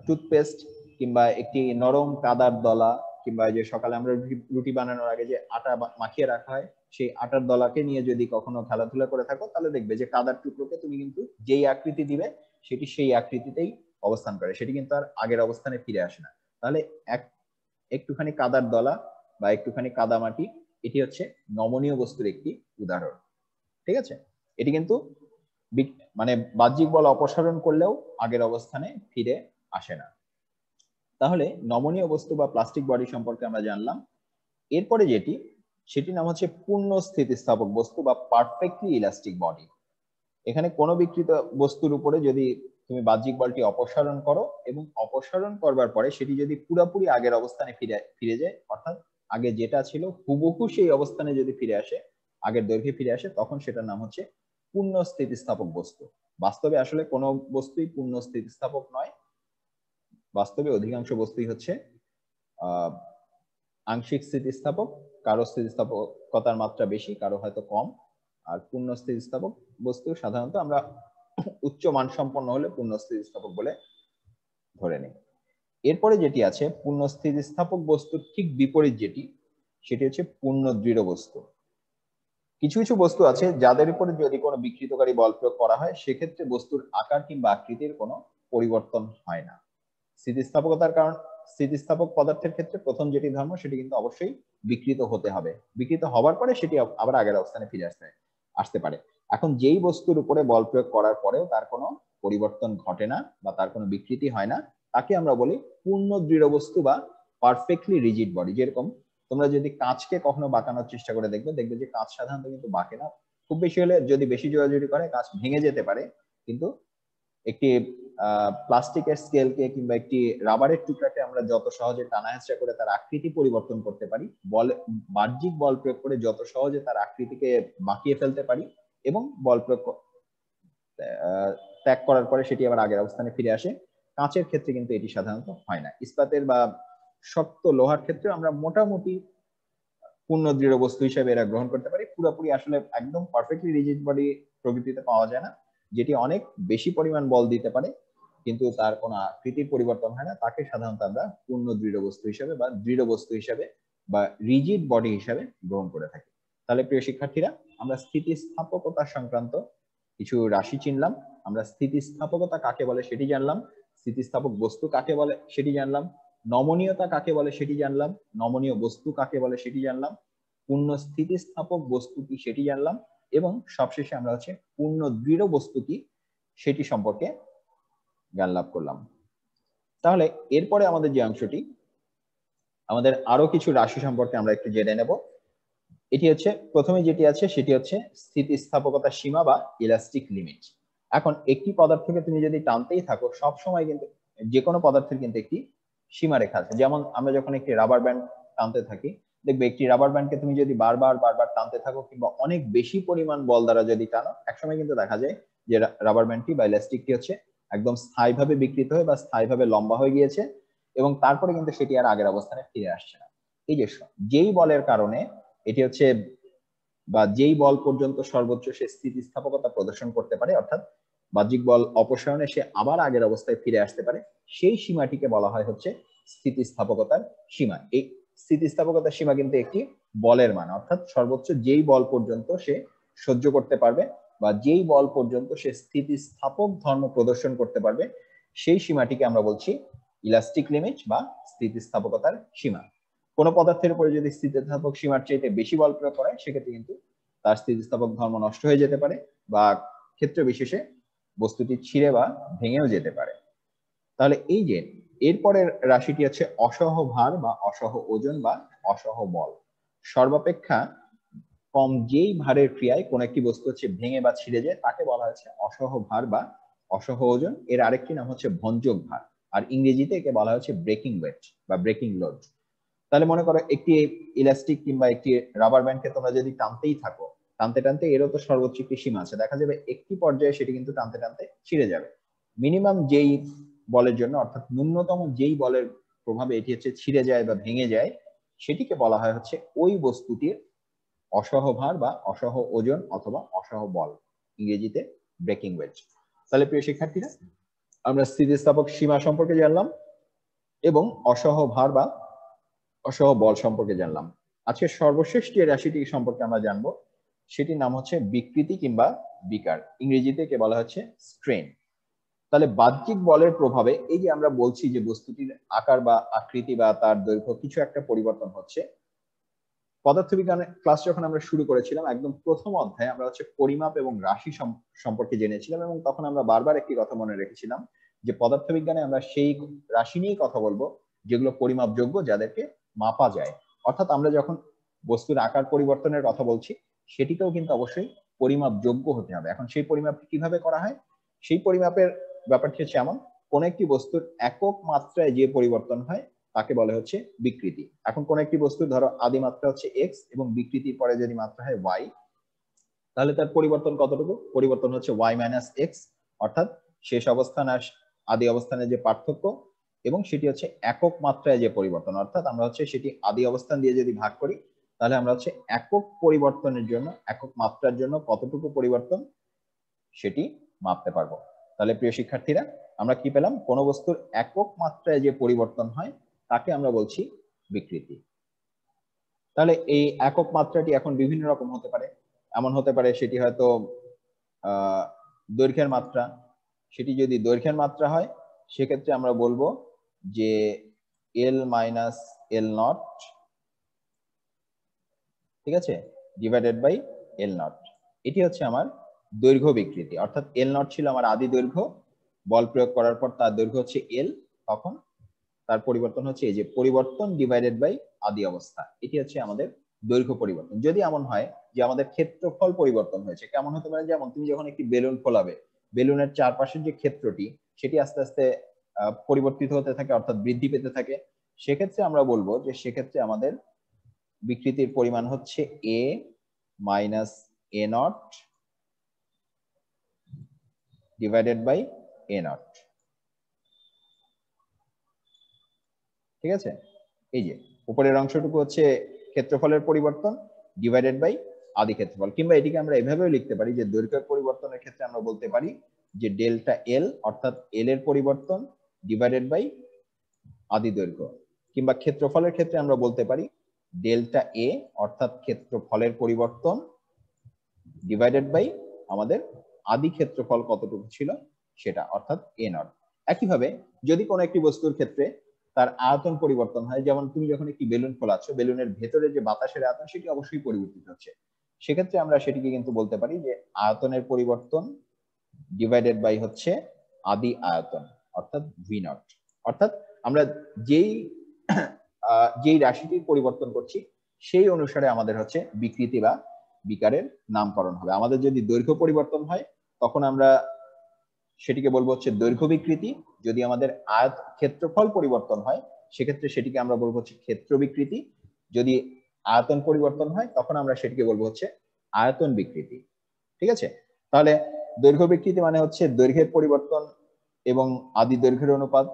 A: টুথপেস্ট কিংবা একটি নরম কাদার দলা কিংবা যে সকালে আমরা রুটি বানানোর আগে যে আটা মাখিয়ে রাখা হয় সেই আটার দলাকে নিয়ে যদি কখনো খেলাধুলা করে থাকো তাহলে দেখবে যে কাদার টুকরোকে তুমি কিন্তু যেই আকৃতি দিবে সেটি সেই আকৃতিতেই অবস্থান করে, সেটি কিন্তু আর আগের অবস্থানে ফিরে আসে না। তাহলে একটুখানি কাদার দলা বা একটুখানি কাদা মাটি এটি হচ্ছে নমনীয় বস্তুর একটি উদাহরণ। ঠিক আছে, এটি কিন্তু মানে বাহ্যিক বল অপসারণ করলেও আগের অবস্থানে ফিরে আসে না। তাহলে নমনীয় বস্তু বা প্লাস্টিক বডি সম্পর্কে আমরা জানলাম। এরপরে যেটি সেটির নাম হচ্ছে পূর্ণ স্থিতিস্থাপক বস্তু বা পারফেক্টলি ইলাস্টিক বডি। এখানে কোনো বিকৃত বস্তুর উপরে যদি তুমি বাহ্যিক বলটি অপসারণ করো এবং অপসারণ করবার পরে সেটি যদি পুরোপুরি আগের অবস্থানে ফিরে যায় অর্থাৎ আগে যেটা ছিল হুবহু সেই অবস্থানে যদি ফিরে আসে, আগের দৈর্ঘ্যে ফিরে আসে, তখন সেটার নাম হচ্ছে পূর্ণ স্থিতিস্থাপক বস্তু। বাস্তবে আসলে কোনো বস্তুই পূর্ণ স্থিতিস্থাপক নয়, বাস্তবে অধিকাংশ বস্তুই হচ্ছে আংশিক স্থিতিস্থাপক। কারো স্থিতিস্থাপকতার মাত্রা বেশি, কারো হয়তো কম। আর পূর্ণ স্থিতিস্থাপক বস্তু সাধারণত আমরা উচ্চ মানসম্পন্ন হলে পূর্ণ স্থিতিস্থাপক বলে ধরে নিই। এরপরে যেটি আছে পূর্ণ স্থিতিস্থাপক বস্তুর ঠিক বিপরীত যেটি সেটি হচ্ছে পূর্ণ দৃঢ় বস্তু। কিছু কিছু বস্তু আছে যাদের উপরে যদি কোনো বিকৃতকারী বল প্রয়োগ করা হয় সেক্ষেত্রে বস্তুর আকার কিংবা আকৃতির কোনো পরিবর্তন হয় না। স্থিতিস্থাপকতার কারণ স্থিতিস্থাপক পদার্থের ক্ষেত্রে প্রথম যেটি ধর্ম সেটি কিন্তু অবশ্যই বিকৃত হতে হবে, বিকৃত হবার পরে সেটি আবার আগের অবস্থানে ফিরে আসতে পারে। এখন যেই বস্তুর উপরে বল প্রয়োগ করার পরেও তার কোনো পরিবর্তন ঘটে না বা তার কোনো বিকৃতি হয় না তাকে আমরা বলি পূর্ণ দৃঢ় বস্তু বা পারফেক্টলি রিজিড বডি। যেরকম তোমরা যদি কাঁচকে কখনো বাঁকানোর চেষ্টা করে দেখবে যে কাঁচ সাধারণত কিন্তু বাঁকে না, খুব বেশি হলে যদি বেশি জোরাজুরি করে কাঁচ ভেঙে যেতে পারে। কিন্তু একটি প্লাস্টিকের স্কেলকে কিংবা একটি রাবারের টুকরাকে আমরা যত সহজে টানা হেঁচড়া করে তার আকৃতি পরিবর্তন করতে পারি, বাহ্যিক বল প্রয়োগ করে যত সহজে তার আকৃতিকে বাঁকিয়ে ফেলতে পারি এবং বল প্রয়োগ ত্যাগ করার পরে সেটি আবার আগের অবস্থানে ফিরে আসে, কাঁচের ক্ষেত্রে কিন্তু এটি সাধারণত হয় না। ইস্পাতের বা শক্ত লোহার ক্ষেত্রে আমরা মোটামুটি পূর্ণ দৃঢ় বস্তু হিসেবে এরা গ্রহণ করতে পারি। পুরোপুরি আসলে একদম পারফেক্টলি রিজিড বডি প্রকৃতিতে পাওয়া যায় না, যেটি অনেক বেশি পরিমাণ বল দিতে পারে কিন্তু তার কোনো আকৃতির পরিবর্তন হয় না, তাকে সাধারণত আমরা পূর্ণ দৃঢ় বস্তু হিসেবে বা দৃঢ় বস্তু হিসেবে বা রিজিড বডি হিসেবে গ্রহণ করে থাকি। তাহলে প্রিয় শিক্ষার্থীরা, আমরা স্থিতিস্থাপকতা সংক্রান্ত কিছু রাশি চিনলাম, আমরা স্থিতিস্থাপকতা কাকে বলে সেটি জানলাম, স্থিতিস্থাপক বস্তু কাকে বলে সেটি জানলাম, নমনীয়তা কাকে বলে সেটি জানলাম, নমনীয় বস্তু কাকে বলে সেটি জানলাম, পূর্ণ স্থিতিস্থাপক বস্তু কি সেটি জানলাম এবং সবশেষে আমরা হচ্ছে পূর্ণ দৃঢ় বস্তু কি সেটি সম্পর্কে জ্ঞান লাভ করলাম। তাহলে এরপরে আমাদের যে অংশটি, আমাদের আরো কিছু রাশি সম্পর্কে আমরা একটু জেনে নেব। এটি হচ্ছে প্রথমে যেটি আছে সেটি হচ্ছে স্থিতিস্থাপকতার সীমা বা ইলাস্টিক লিমিট। এখন একটি পদার্থকে তুমি যদি টানতেই থাকো সব সময় কিন্তু যে কোনো পদার্থের কিন্তু একটি সীমারেখা আছে। যেমন আমরা যখন একটি রাবার ব্যান্ড টানতে থাকি দেখবে একটি রাবার ব্যান্ডকে তুমি যদি বারবার টানতে থাকো কিংবা অনেক বেশি পরিমাণ বল দ্বারা যদি টানো একসময় কিন্তু দেখা যায় যে রাবার ব্যান্ডটি বা ইলাস্টিকটি হচ্ছে একদম স্থায়ীভাবে বিকৃত হয়ে বা স্থায়ীভাবে লম্বা হয়ে গিয়েছে এবং তারপরে কিন্তু সেটি আর আগের অবস্থানে ফিরে আসছে না। এই যে যেই বলের কারণে এটি হচ্ছে বা যেই বল পর্যন্ত সর্বোচ্চ সে স্থিতিস্থাপকতা প্রদর্শন করতে পারে, অর্থাৎ বাহ্যিক বল অপসারণে সে আবার আগের অবস্থায় ফিরে আসতে পারে, সেই সীমাটিকে বলা হয় হচ্ছে স্থিতিস্থাপকতার সীমা। এই স্থিতিস্থাপকতার সীমা কিন্তু একটি বলের মান, অর্থাৎ সর্বোচ্চ যেই বল পর্যন্ত সে সহ্য করতে পারবে বা যেই বল পর্যন্ত সে স্থিতিস্থাপক ধর্ম প্রদর্শন করতে পারবে, সেই সীমাটিকে আমরা বলছি ইলাস্টিক লিমিট বা স্থিতিস্থাপকতার সীমা। কোন পদার্থের উপরে যদি স্থিতিস্থাপক সীমার চাইতে বেশি বল প্রয়োগ করা হয়, সেক্ষেত্রে কিন্তু তার স্থিতিস্থাপক ধর্ম নষ্ট হয়ে যেতে পারে বা ক্ষেত্র বিশেষে বস্তুটি ছিঁড়ে বা ভেঙেও যেতে পারে। তাহলে এই যে এরপরের রাশিটি হচ্ছে অসহ ভার বা অসহ ওজন বা অসহ বল। সর্বাপেক্ষা কম যেই ভারের ক্রিয়ায় কোন একটি বস্তু হচ্ছে ভেঙে বা ছিঁড়ে যায়, তাকে বলা হচ্ছে অসহ ভার বা অসহ ওজন। এর আরেকটি নাম হচ্ছে ভঞ্জক ভার, আর ইংরেজিতে একে বলা হচ্ছে ব্রেকিং ওয়েট বা ব্রেকিং লোড। তাহলে মনে করো একটি ইলাস্টিক কিংবা একটি রাবার ব্যান্ডকে তোমরা যদি টানতেই থাকো, টানতে টানতে এরও তো সর্বোচ্চ একটি সীমা আছে, দেখা যাবে একটি পর্যায়ে সেটি কিন্তু টানতে টানতে ছিঁড়ে যাবে। মিনিমাম যেই বলের জন্য, অর্থাৎ ন্যূনতম যেই বলের প্রভাবে এটি হচ্ছে ছিঁড়ে যায় বা ভেঙে যায়, সেটিকে বলা হয় হচ্ছে ওই বস্তুটির অসহ ভার বা অসহ ওজন অথবা অসহ বল, ইংরেজিতে ব্রেকিং ওয়েট। তাহলে প্রিয় শিক্ষার্থীরা, আমরা স্থিতিস্থাপক সীমা সম্পর্কে জানলাম এবং অসহ ভার বা অসহ বল সম্পর্কে জানলাম। আজকে সর্বশেষ যে রাশিটি সম্পর্কে আমরা জানবো, সেটির নাম হচ্ছে বিকৃতি কিংবা বিকার, ইংরেজিতে কে বলা হচ্ছে স্ট্রেন। তাহলে বাহ্যিক বলের প্রভাবে এই যে আমরা বলছি যে বস্তুটির আকার বা আকৃতি বা তার দৈর্ঘ্য কিছু একটা পরিবর্তন হচ্ছে। পদার্থবিজ্ঞানের ক্লাস যখন আমরা শুরু করেছিলাম, একদম প্রথম অধ্যায়ে আমরা হচ্ছে পরিমাপ এবং রাশি সম্পর্কে জেনেছিলাম, এবং তখন আমরা বারবার একটি কথা মনে রেখেছিলাম যে পদার্থবিজ্ঞানে আমরা সেই রাশি নিয়েই কথা বলবো যেগুলো পরিমাপযোগ্য, যাদেরকে মাপা যায়। অর্থাৎ আমরা যখন বস্তুর আকার পরিবর্তনের কথা বলছি, সেটিকেও কিন্তু অবশ্যই পরিমাপযোগ্য হতে হবে। এখন সেই পরিমাপটি কিভাবে করা হয়? সেই পরিমাপের ব্যাপারটি হচ্ছে এমন, কোন একটি বস্তুর একক মাত্রায় যে পরিবর্তন হয় তাকে বলে হচ্ছে বিকৃতি। এখন কোন একটি বস্তু ধরো আদি মাত্রা হচ্ছে এক্স এবং বিকৃতির পরে যদি মাত্রা হয় ওয়াই, তাহলে তার পরিবর্তন কতটুকু? পরিবর্তন হচ্ছে ওয়াই মাইনাস এক্স, অর্থাৎ শেষ অবস্থান আর আদি অবস্থানের যে পার্থক্য, এবং সেটি হচ্ছে একক মাত্রায় যে পরিবর্তন, অর্থাৎ আমরা হচ্ছে সেটি আদি অবস্থান দিয়ে যদি ভাগ করি, তাহলে আমরা হচ্ছে একক পরিবর্তনের জন্য, একক মাত্রার জন্য কতটুকু পরিবর্তন সেটি মাপতে পারবো। তাহলে প্রিয় শিক্ষার্থীরা, আমরা কি পেলাম? কোন বস্তুর একক মাত্রায় যে পরিবর্তন হয় তাকে আমরা বলছি বিকৃতি। তাহলে এই একক মাত্রাটি এখন বিভিন্ন রকম হতে পারে। এমন হতে পারে সেটি হয়তো দৈর্ঘ্যের মাত্রা। সেটি যদি দৈর্ঘ্যের মাত্রা হয়, সেক্ষেত্রে আমরা বলবো যে এল মাইনাস এল নট, ঠিক আছে, ডিভাইডেড বাই এল নট। এটি হচ্ছে আমার দৈর্ঘ্য বিকৃতি। অর্থাৎ এল নট ছিল আমার আদি দৈর্ঘ্য, বল প্রয়োগ করার পর তার দৈর্ঘ্য হচ্ছে এল, তখন তার পরিবর্তন হচ্ছে এই যে পরিবর্তন ডিভাইডেড বাই আদি অবস্থা, এটি হচ্ছে আমাদের দৈর্ঘ্য পরিবর্তন। যদি এমন হয় যে আমাদের ক্ষেত্রফল পরিবর্তন হয়েছে, কেমন হতে পারে? যেমন তুমি যখন একটি বেলুন ফোলাবে, বেলুনের চারপাশের যে ক্ষেত্রটি সেটি আস্তে আস্তে পরিবর্তিত হতে থাকে, অর্থাৎ বৃদ্ধি পেতে থাকে। সেক্ষেত্রে আমরা বলবো যে সেক্ষেত্রে আমাদের বিকৃতির পরিমাণ হচ্ছে A minus A naught divided by A naught, ঠিক আছে? এই যে উপরের অংশটুকু হচ্ছে ক্ষেত্রফলের পরিবর্তন ডিভাইডেড বাই আদি ক্ষেত্রফল। কিংবা এটিকে আমরা এভাবেও লিখতে পারি যে দৈর্ঘ্যের পরিবর্তনের ক্ষেত্রে আমরা বলতে পারি যে ডেল্টা এল, অর্থাৎ এল এর পরিবর্তন ডিভাইডেড বাই আদি দৈর্ঘ্য। কিংবা ক্ষেত্রফলের ক্ষেত্রে আমরা বলতে পারি ডেল্টা এ, অর্থাৎ ক্ষেত্রফলের পরিবর্তন ডিভাইডেড বাই আমাদের আদি ক্ষেত্রফল কতটুকু ছিল সেটা, অর্থাৎ এ নট। একইভাবে যদি কোনো একটি বস্তুর ক্ষেত্রে তার আয়তন পরিবর্তন হয়, যেমন তুমি যখন একটি বেলুন ফোলাচ্ছ, বেলুনের ভেতরে যে বাতাসের আয়তন সেটি অবশ্যই পরিবর্তিত হচ্ছে, সেক্ষেত্রে আমরা সেটিকে কিন্তু বলতে পারি যে আয়তনের পরিবর্তন ডিভাইডেড বাই হচ্ছে আদি আয়তন, অর্থাৎ ভি নট। অর্থাৎ আমরা যেই রাশিটির পরিবর্তন করছি সেই অনুসারে আমাদের হচ্ছে বিকৃতি বা বিকারের নামকরণ হবে। আমাদের যদি দৈর্ঘ্য পরিবর্তন হয়, তখন আমরা সেটিকে বলবো হচ্ছে দৈর্ঘ্য বিকৃতি। যদি আমাদের ক্ষেত্রফল পরিবর্তন হয়, সেক্ষেত্রে সেটিকে আমরা বলবো হচ্ছে ক্ষেত্র বিকৃতি। যদি আয়তন পরিবর্তন হয়, তখন আমরা সেটিকে বলবো হচ্ছে আয়তন বিকৃতি, ঠিক আছে? তাহলে দৈর্ঘ্য বিকৃতি মানে হচ্ছে দৈর্ঘ্যের পরিবর্তন এবং আদি দৈর্ঘ্যের অনুপাত।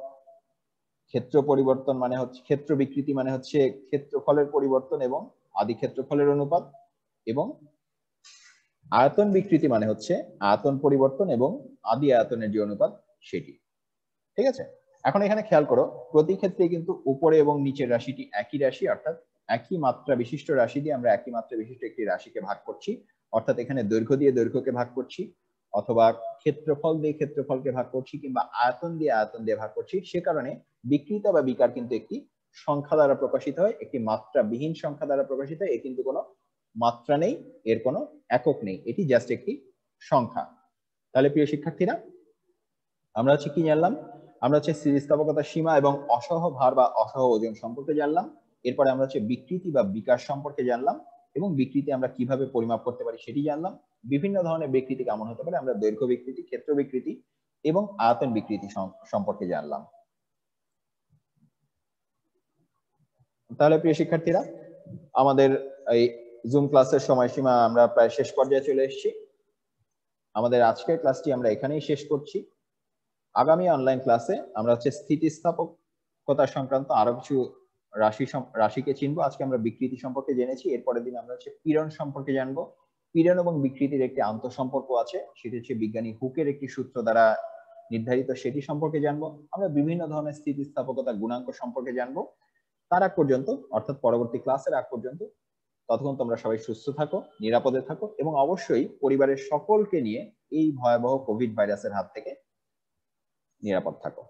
A: ক্ষেত্র পরিবর্তন মানে হচ্ছে ক্ষেত্র বিকৃতি মানে হচ্ছে ক্ষেত্রফলের পরিবর্তন এবং আদি ক্ষেত্রফলের অনুপাত, এবং আয়তন বিকৃতি মানে হচ্ছে আয়তন পরিবর্তন এবং আদি আয়তনের যে অনুপাত সেটি। ঠিক আছে, এখন এখানে খেয়াল করো প্রতি ক্ষেত্রে কিন্তু উপরে এবং নিচের রাশিটি একই রাশি, অর্থাৎ একই মাত্রা বিশিষ্ট রাশি দিয়ে আমরা একই মাত্রা বিশিষ্ট একটি রাশিকে ভাগ করছি, অর্থাৎ এখানে দৈর্ঘ্য দিয়ে দৈর্ঘ্যকে ভাগ করছি, অথবা ক্ষেত্রফল দিয়ে ক্ষেত্রফলকে ভাগ করছি, কিংবা আয়তন দিয়ে ভাগ করছি। সে কারণে বিকৃত বা বিকার কিন্তু একটি সংখ্যা দ্বারা প্রকাশিত হয়, একটি মাত্রাবিহীন সংখ্যা দ্বারা প্রকাশিত হয়। এ কিন্তু কোনো মাত্রা নেই, এর কোনো একক নেই, এটি জাস্ট একটি সংখ্যা। তাহলে প্রিয় শিক্ষার্থীরা, আমরা হচ্ছে কি জানলাম? আমরা হচ্ছে স্থিতিস্থাপকতার সীমা এবং অসহ ভার বা অসহ ওজন সম্পর্কে জানলাম। এরপরে আমরা হচ্ছে বিকৃতি বা বিকার সম্পর্কে জানলাম, এবং বিকৃতি আমরা কিভাবে পরিমাপ করতে পারি সেটি জানলাম। বিভিন্ন ধরনের বিকৃতি কেমন হতে পারে আমরা দৈর্ঘ্য বিকৃতি, ক্ষেত্র বিকৃতি এবং আয়তন বিকৃতি সম্পর্কে জানলাম। তাহলে প্রিয় শিক্ষার্থীরা, আমাদের এই জুম ক্লাসের সময়সীমা আমরা প্রায় শেষ পর্যায়ে চলে এসেছি। আমাদের আজকের ক্লাসটি আমরা এখানেই শেষ করছি। আগামী অনলাইন ক্লাসে আমরা হচ্ছে স্থিতিস্থাপকতা সংক্রান্ত আরো কিছু রাশিকে চিনবো। আজকে আমরা বিকৃতি সম্পর্কে জেনেছি, এরপরের দিন আমরা হচ্ছে পীড়ন সম্পর্কে জানবো। পীড়ন এবং বিকৃতির একটি আন্তঃসম্পর্ক আছে, সেটি হচ্ছে বিজ্ঞানী হুকের একটি সূত্র দ্বারা নির্ধারিত, সেটি সম্পর্কে জানবো। আমরা বিভিন্ন ধরনের স্থিতিস্থাপকতা গুণাঙ্ক সম্পর্কে জানবো। তার আগ পর্যন্ত, অর্থাৎ পরবর্তী ক্লাসের আগ পর্যন্ত, ততক্ষণ তোমরা সবাই সুস্থ থাকো, নিরাপদে থাকো, এবং অবশ্যই পরিবারের সকলকে নিয়ে এই ভয়াবহ কোভিড ভাইরাসের হাত থেকে নিরাপদ থাকো।